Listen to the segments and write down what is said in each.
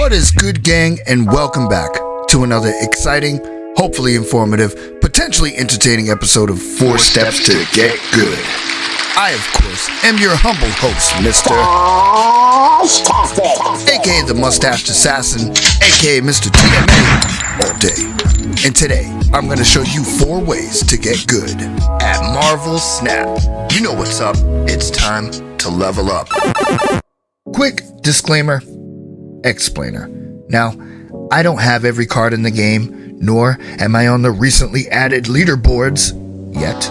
What is good, gang, and welcome back to another exciting, hopefully informative, potentially entertaining episode of 4 Steps to Get Good. I, of course, am your humble host, Mr. aka the Mustached Assassin, aka Mr. TMA all day. And today, I'm going to show you 4 ways to get good at Marvel Snap. You know what's up, it's time to level up. Quick disclaimer, explainer. Now, I don't have every card in the game, nor am I on the recently added leaderboards yet.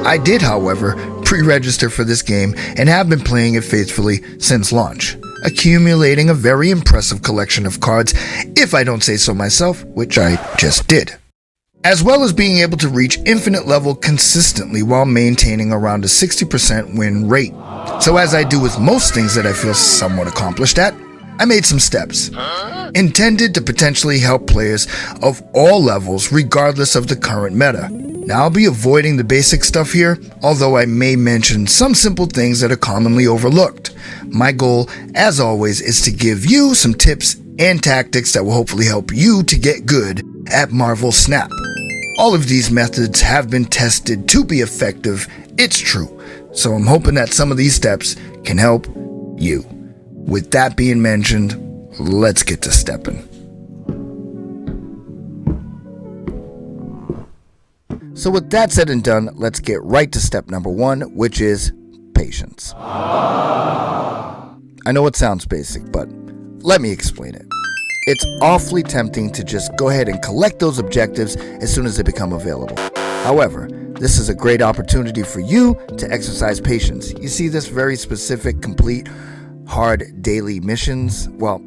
I did, however, pre-register for this game and have been playing it faithfully since launch, accumulating a very impressive collection of cards, if I don't say so myself, which I just did. As well as being able to reach infinite level consistently while maintaining around a 60% win rate. So as I do with most things that I feel somewhat accomplished at, I made some steps, intended to potentially help players of all levels regardless of the current meta. Now I'll be avoiding the basic stuff here, although I may mention some simple things that are commonly overlooked. My goal, as always, is to give you some tips and tactics that will hopefully help you to get good at Marvel Snap. All of these methods have been tested to be effective, it's true, so I'm hoping that some of these steps can help you. With that being mentioned, let's get to stepping. So with that said and done, let's get right to step number 1, which is patience. I know it sounds basic, but let me explain it. It's awfully tempting to just go ahead and collect those objectives as soon as they become available. However, this is a great opportunity for you to exercise patience. You see this very specific, complete, hard daily missions? Well,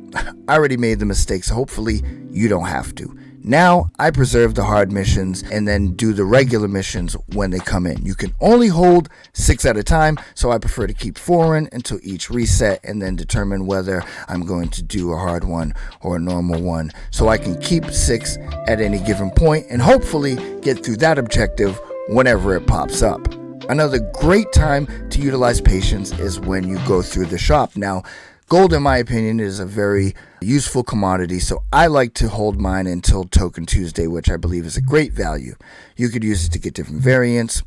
I already made the mistake, so hopefully you don't have to. Now, I preserve the hard missions and then do the regular missions when they come in. You can only hold 6 at a time, so I prefer to keep 4 in until each reset and then determine whether I'm going to do a hard one or a normal one, so I can keep 6 at any given point and hopefully get through that objective whenever it pops up. Another great time to utilize patience is when you go through the shop. Now, gold, in my opinion, is a very useful commodity, so I like to hold mine until Token Tuesday, which I believe is a great value. You could use it to get different variants.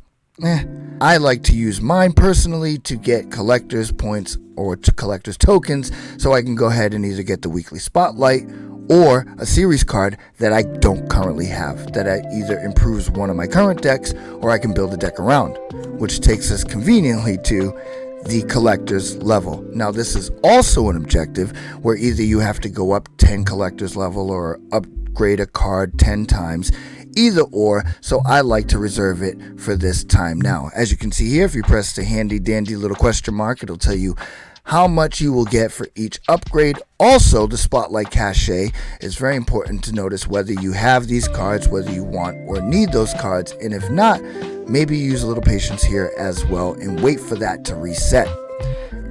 I like to use mine personally to get collector's points or to collector's tokens, so I can go ahead and either get the weekly spotlight or a series card that I don't currently have, that either improves one of my current decks or I can build a deck around, which takes us conveniently to the collector's level. Now this is also an objective where either you have to go up 10 collector's level or upgrade a card 10 times, either or, so I like to reserve it for this time. Now, as you can see here, if you press the handy dandy little question mark, it'll tell you how much you will get for each upgrade. Also, the Spotlight Cachet is very important to notice whether you have these cards, whether you want or need those cards, and if not, maybe use a little patience here as well and wait for that to reset.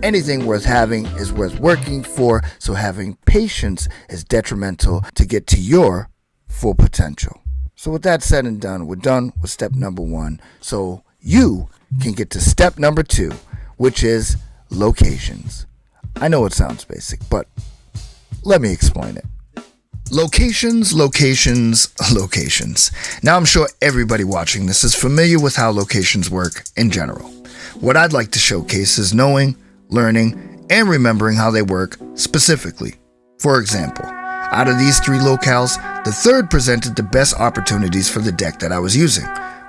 Anything worth having is worth working for, so having patience is detrimental to get to your full potential. So with that said and done, we're done with step number 1, so you can get to step number 2, which is locations. I know it sounds basic, but let me explain it. Locations. Now I'm sure everybody watching this is familiar with how locations work in general. What I'd like to showcase is knowing, learning, and remembering how they work specifically. For example, out of these 3 locales, the third presented the best opportunities for the deck that I was using.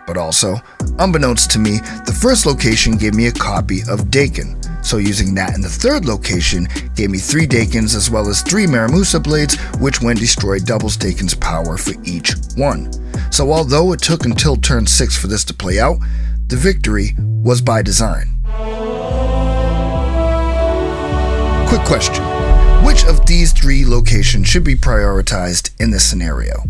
But also, unbeknownst to me, the first location gave me a copy of Dakin. So using that in the third location gave me 3 Dakins as well as 3 Maramusa Blades, which when destroyed doubles Dakin's power for each one. So although it took until turn 6 for this to play out, the victory was by design. Quick question, which of these 3 locations should be prioritized in this scenario?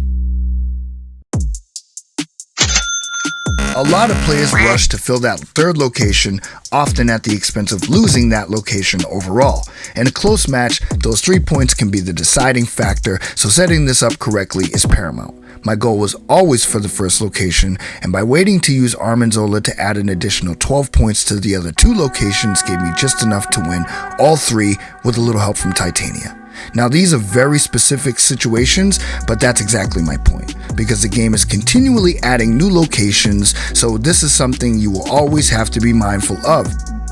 A lot of players rush to fill that third location, often at the expense of losing that location overall. In a close match, those 3 points can be the deciding factor, so setting this up correctly is paramount. My goal was always for the first location, and by waiting to use Armanzola to add an additional 12 points to the other 2 locations gave me just enough to win all 3 with a little help from Titania. Now these are very specific situations, but that's exactly my point, because the game is continually adding new locations, so this is something you will always have to be mindful of,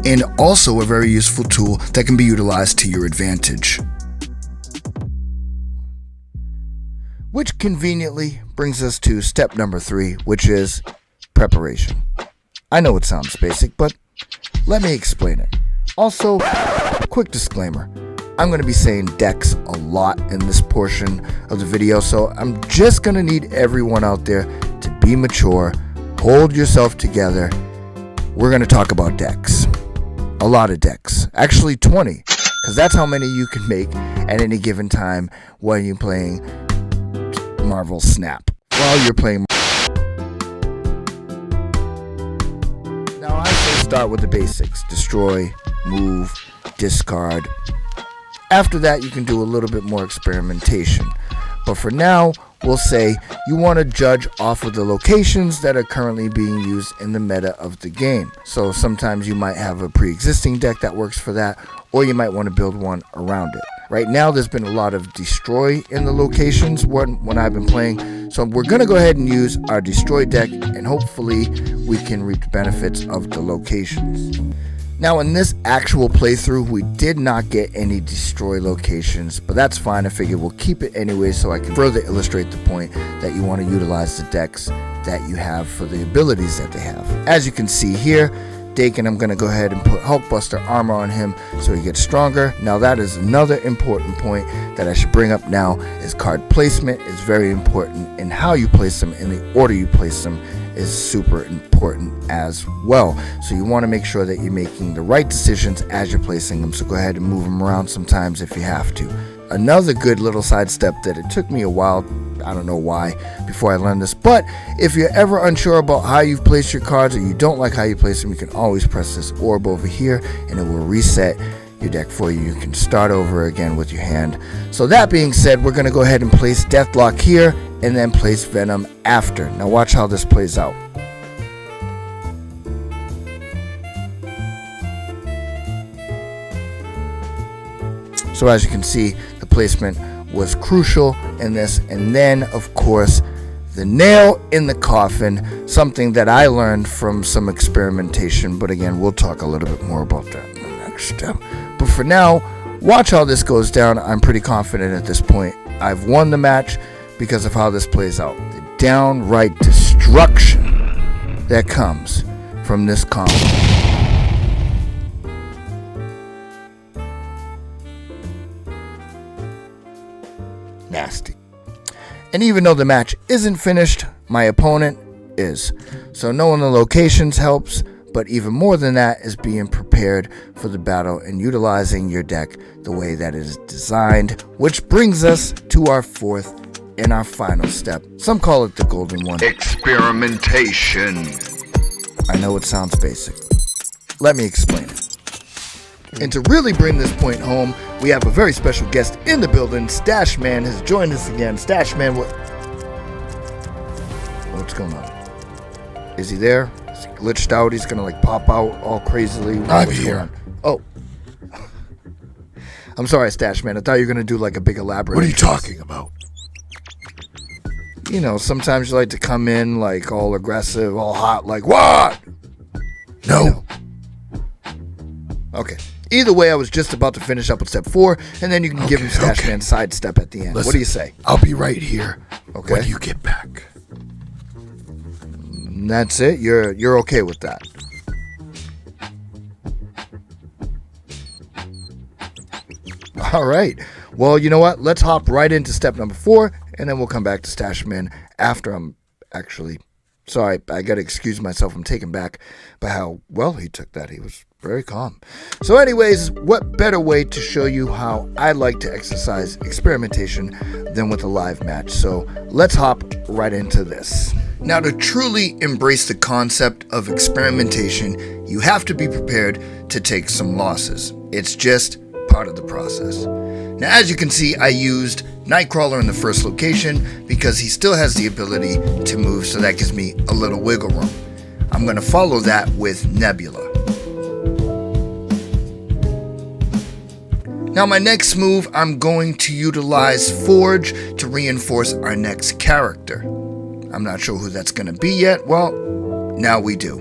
and also a very useful tool that can be utilized to your advantage. Which conveniently brings us to step number 3, which is preparation. I know it sounds basic, but let me explain it. Also, quick disclaimer, I'm going to be saying decks a lot in this portion of the video, so I'm just going to need everyone out there to be mature, hold yourself together. We're going to talk about decks. A lot of decks. Actually 20, because that's how many you can make at any given time when you're playing Marvel Snap. While you're playing. Now I say start with the basics. Destroy, move, discard. After that you can do a little bit more experimentation. But for now, we'll say you want to judge off of the locations that are currently being used in the meta of the game. So sometimes you might have a pre-existing deck that works for that, or you might want to build one around it. Right now there's been a lot of destroy in the locations when I've been playing, so we're going to go ahead and use our destroy deck, and hopefully we can reap the benefits of the locations. Now in this actual playthrough we did not get any destroy locations, but that's fine. I figured we'll keep it anyway so I can further illustrate the point that you want to utilize the decks that you have for the abilities that they have. As you can see here, Daken, I'm going to go ahead and put Hulkbuster armor on him so he gets stronger. Now that is another important point that I should bring up now, is card placement is very important, and how you place them in the order you place them is super important as well. So you want to make sure that you're making the right decisions as you're placing them, so go ahead and move them around sometimes if you have to. Another good little sidestep that it took me a while, I don't know why, before I learned this, but if you're ever unsure about how you place your cards, or you don't like how you place them, you can always press this orb over here and it will reset your deck for you. You can start over again with your hand. So that being said, we're going to go ahead and place Deathlock here and then place Venom after. Now watch how this plays out. So as you can see, the placement was crucial in this, and then of course the nail in the coffin, something that I learned from some experimentation, but again we'll talk a little bit more about that in the next step. But for now, watch how this goes down. I'm pretty confident at this point I've won the match because of how this plays out. The downright destruction that comes from this combo. Nasty. And even though the match isn't finished, my opponent is. So knowing the locations helps, but even more than that is being prepared for the battle and utilizing your deck the way that it is designed, which brings us to our fourth and our final step. Some call it the golden one. Experimentation. I know it sounds basic. Let me explain it. And to really bring this point home, we have a very special guest in the building. Stashman has joined us again. Stashman, what's going on? Is he there? Is he glitched out? He's gonna like pop out all crazily. I'm here. Oh. I'm sorry, Stashman. I thought you were gonna do like a big elaborate. What are you talking about? You know, sometimes you like to come in like all aggressive, all hot, like what? No. You know. Okay. Either way, I was just about to finish up with step 4, and then you can give him Stashman sidestep at the end. Listen, what do you say? I'll be right here Okay. when you get back. That's it? You're okay with that? All right. Well, you know what? Let's hop right into step number 4, and then we'll come back to Stashman after I'm actually... Sorry, I got to excuse myself. I'm taken back by how well he took that. He was very calm. So anyways, what better way to show you how I like to exercise experimentation than with a live match? So let's hop right into this. Now, to truly embrace the concept of experimentation, you have to be prepared to take some losses. It's just part of the process. Now, as you can see, I used Nightcrawler in the first location because he still has the ability to move, so that gives me a little wiggle room. I'm going to follow that with Nebula. Now my next move, I'm going to utilize Forge to reinforce our next character. I'm not sure who that's going to be yet. Well, now we do.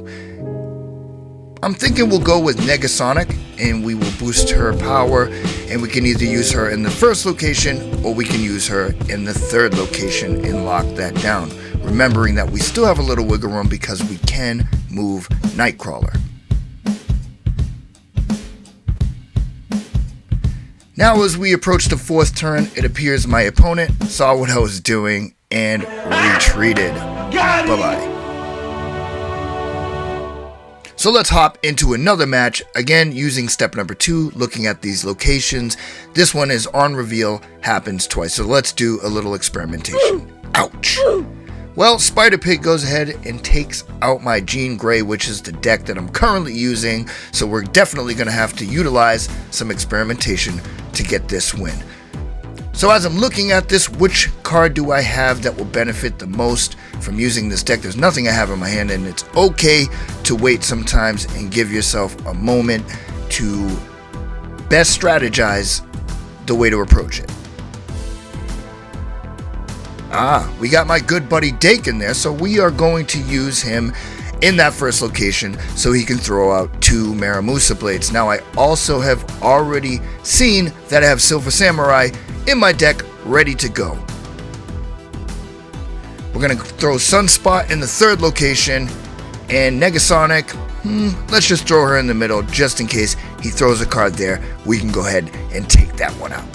I'm thinking we'll go with Negasonic, and we will boost her power, and we can either use her in the first location, or we can use her in the third location and lock that down. Remembering that we still have a little wiggle room because we can move Nightcrawler. Now as we approach the fourth turn, it appears my opponent saw what I was doing and retreated. Bye-bye. So let's hop into another match, again using step number 2, looking at these locations. This one is on reveal, happens twice, so let's do a little experimentation. Ouch! Well, Spider-Pig goes ahead and takes out my Jean Grey, which is the deck that I'm currently using, so we're definitely going to have to utilize some experimentation to get this win. So as I'm looking at this, which card do I have that will benefit the most from using this deck? There's nothing I have in my hand, and it's okay to wait sometimes and give yourself a moment to best strategize the way to approach it. We got my good buddy Dakin there, so we are going to use him in that first location so he can throw out 2 Maramusa blades. Now I also have already seen that I have Silver Samurai in my deck ready to go. We're going to throw Sunspot in the third location, and Negasonic, let's just throw her in the middle just in case he throws a card there. We can go ahead and take that one out.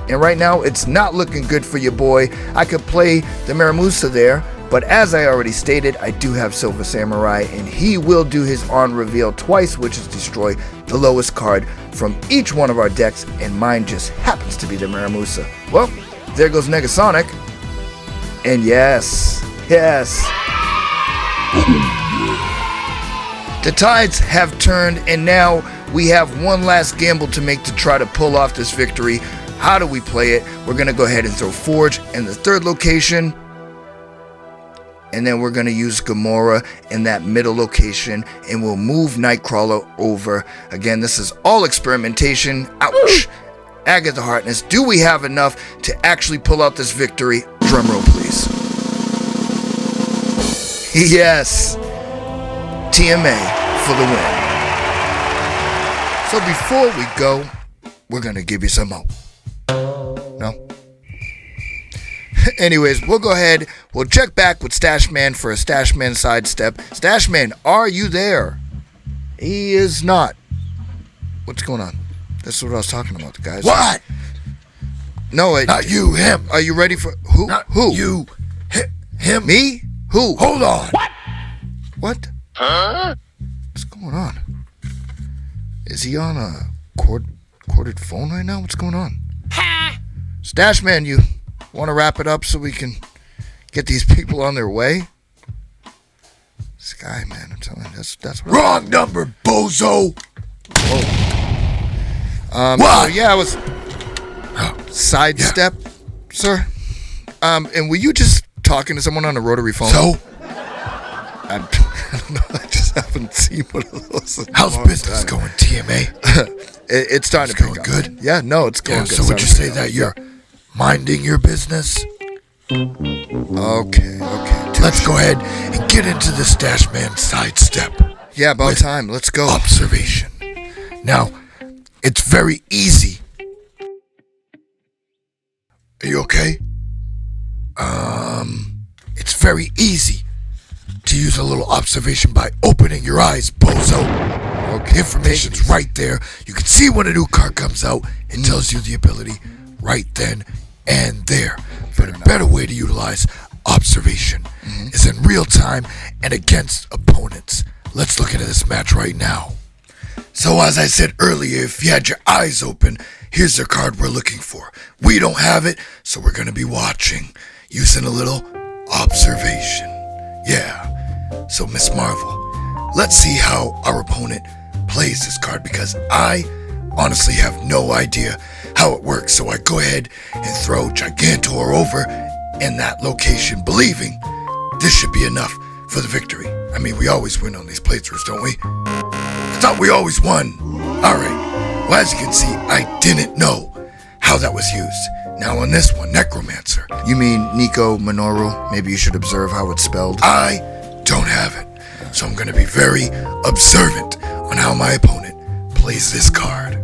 And right now, it's not looking good for your boy. I could play the Maramusa there, but as I already stated, I do have Silver Samurai, and he will do his on reveal twice, which is destroy the lowest card from each one of our decks, and mine just happens to be the Maramusa. Well, there goes Negasonic. And yes. The tides have turned, and now we have one last gamble to make to try to pull off this victory. How do we play it? We're going to go ahead and throw Forge in the third location. And then we're going to use Gamora in that middle location. And we'll move Nightcrawler over. Again, this is all experimentation. Ouch! Agatha Harkness, do we have enough to actually pull out this victory? Drumroll, please. Yes! TMA for the win. So before we go, we're going to give you some hope. No? Anyways, we'll go ahead. We'll check back with Stashman for a Stashman sidestep. Stashman, are you there? He is not. What's going on? That's what I was talking about, guys. What? No, not you, him. Are you ready for who? Not who? You. Him. Me? Who? Hold on. What? Huh? What's going on? Is he on a corded phone right now? What's going on? Stashman, you want to wrap it up so we can get these people on their way? This guy, man, I'm telling you, that's what. Wrong number, bozo. What? So yeah, I was sidestep, sir. And were you just talking to someone on a rotary phone? So? I don't know. I just haven't seen one of those. How's business going, TMA? It's starting to pick good. Yeah, no, it's going good. So would you say that you're minding your business? Okay. Let's go ahead and get into the Stashman sidestep. Yeah, about time. Let's go. Observation. Now, it's very easy. Are you okay? It's very easy to use a little observation by opening your eyes, bozo. Okay. Information's right there. You can see when a new card comes out. It tells you the ability right then and there. But a better way to utilize observation is in real time and against opponents. Let's look into this match right now. So as I said earlier, if you had your eyes open, here's the card we're looking for. We don't have it, so we're going to be watching, using a little observation. Yeah. So Miss Marvel, let's see how our opponent plays this card, because I honestly have no idea how it works. So I go ahead and throw Gigantor over in that location, believing this should be enough for the victory. I mean, we always win on these playthroughs, don't we? I thought we always won. Alright, well, as you can see, I didn't know how that was used. Now on this one, Necromancer. You mean Nico Minoru? Maybe you should observe how it's spelled. I don't have it, so I'm going to be very observant on how my opponent plays this card.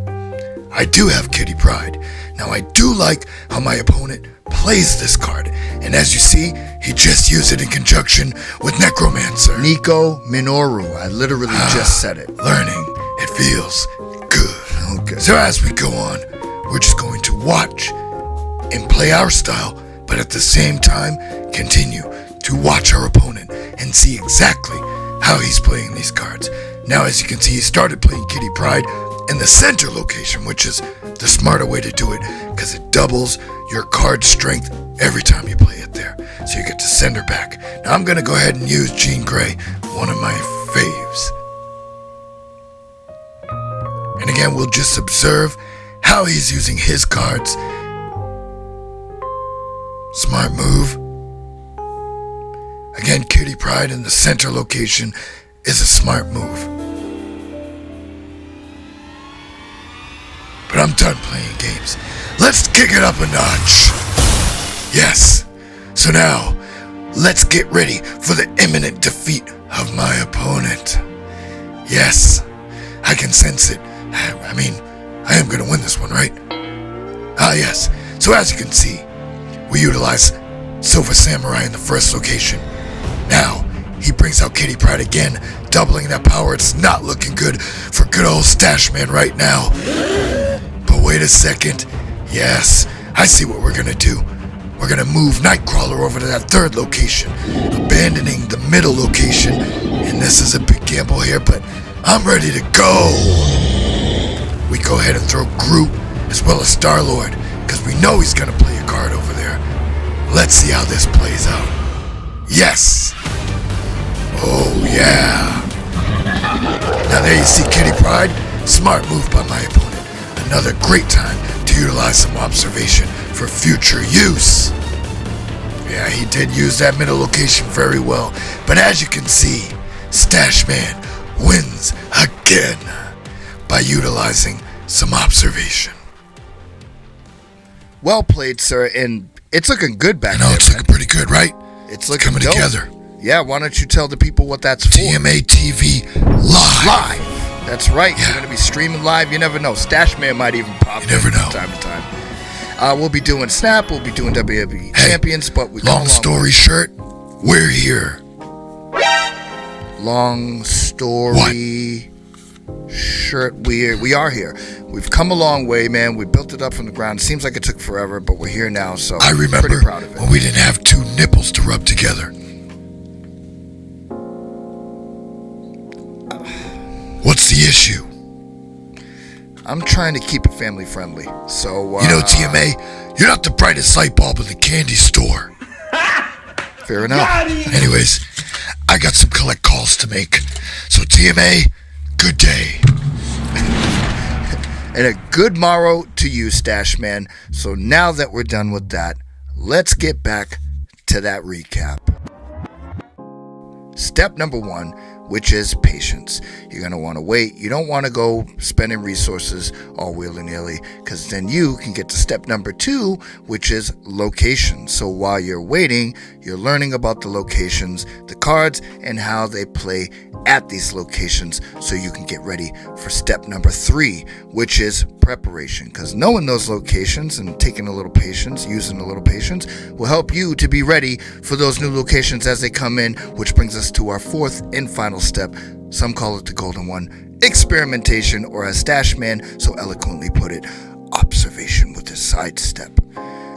I do have Kitty Pryde. Now I do like how my opponent plays this card, and as you see, he just used it in conjunction with Necromancer. Nico Minoru. I literally just said it. Learning, it feels good. Okay. So as we go on, we're just going to watch and play our style, but at the same time, continue to watch our opponent and see exactly how he's playing these cards. Now, as you can see, he started playing Kitty Pryde in the center location, which is the smarter way to do it, because it doubles your card strength every time you play it there. So you get to send her back. Now I'm going to go ahead and use Jean Grey, one of my faves. And again, we'll just observe how he's using his cards. Smart move. Again, Kitty Pryde in the center location is a smart move. But I'm done playing games. Let's kick it up a notch. Yes. So now, let's get ready for the imminent defeat of my opponent. Yes, I can sense it. I mean, I am going to win this one, right? Ah, yes. So as you can see, we utilize Silver Samurai in the first location. Now, he brings out Kitty Pryde again, doubling that power. It's not looking good for good old Stash Man right now. But wait a second. Yes, I see what we're gonna do. We're gonna move Nightcrawler over to that third location, abandoning the middle location. And this is a big gamble here, but I'm ready to go. We go ahead and throw Groot as well as Star-Lord, because we know he's gonna play a card over there. Let's see how this plays out. Yes! Oh yeah! Now there you see Kitty Pryde. Smart move by my opponent. Another great time to utilize some observation for future use. Yeah, he did use that middle location very well. But as you can see, Stash Man wins again by utilizing some observation. Well played, sir, and it's looking good back I know, there, it's man. looking pretty good, right? It's looking coming dope. together. Yeah, why don't you tell the people what that's for? TMA TV live. Live. That's right. Yeah. We're going to be streaming live. You never know. Stash Man might even pop You never in know. from time to time. We'll be doing Snap. We'll be doing WWE Hey, Champions. But we Long story short, we're here. Long story shirt. We are here. We've come a long way, man. We built it up from the ground. Seems like it took forever, but we're here now. So I remember pretty proud of it. when we didn't have two nipples to rub together. What's the issue? I'm trying to keep it family friendly. So You know, TMA, you're not the brightest light bulb in the candy store. fair enough. Anyways, I got some collect calls to make. So TMA, good day. And a good morrow to you, Stash Man. So now that we're done with that, let's get back to that recap. Step number 1, which is patience. You're going to want to wait. You don't want to go spending resources all willy-nilly, because then you can get to step number 2, which is location. So while you're waiting, you're learning about the locations, the cards, and how they play at these locations, so you can get ready for step number 3, which is preparation. Because knowing those locations and taking a little patience, using a little patience, will help you to be ready for those new locations as they come in, which brings us to our 4th and final step. Some call it the golden one, experimentation, or as Stash Man so eloquently put it, observation with a sidestep.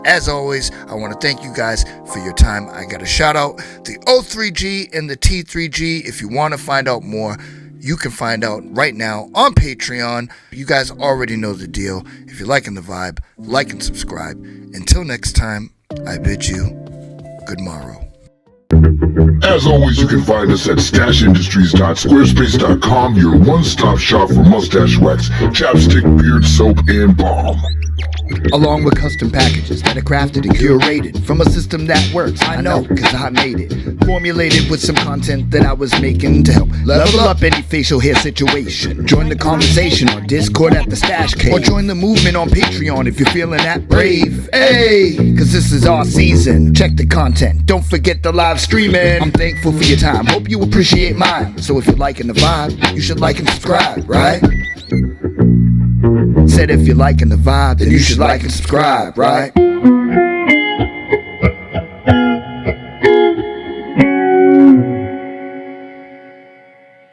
As always, I want to thank you guys for your time. I got to shout out the O3G and the T3G. If you want to find out more, you can find out right now on Patreon. You guys already know the deal. If you're liking the vibe, like and subscribe. Until next time, I bid you good morrow. As always, you can find us at stashindustries.squarespace.com, your one-stop shop for mustache wax, chapstick, beard soap, and balm. along with custom packages that are crafted and curated from a system that works. I know, cause I made it. Formulated with some content that I was making to help level up any facial hair situation. Join the conversation on Discord at the Stash Cave, or join the movement on Patreon if you're feeling that brave. Hey, cause this is our season. Check the content, don't forget the live streaming. I'm thankful for your time, hope you appreciate mine. So if you're liking the vibe, you should like and subscribe, right? Said if you're liking the vibe, then you should like and subscribe, right?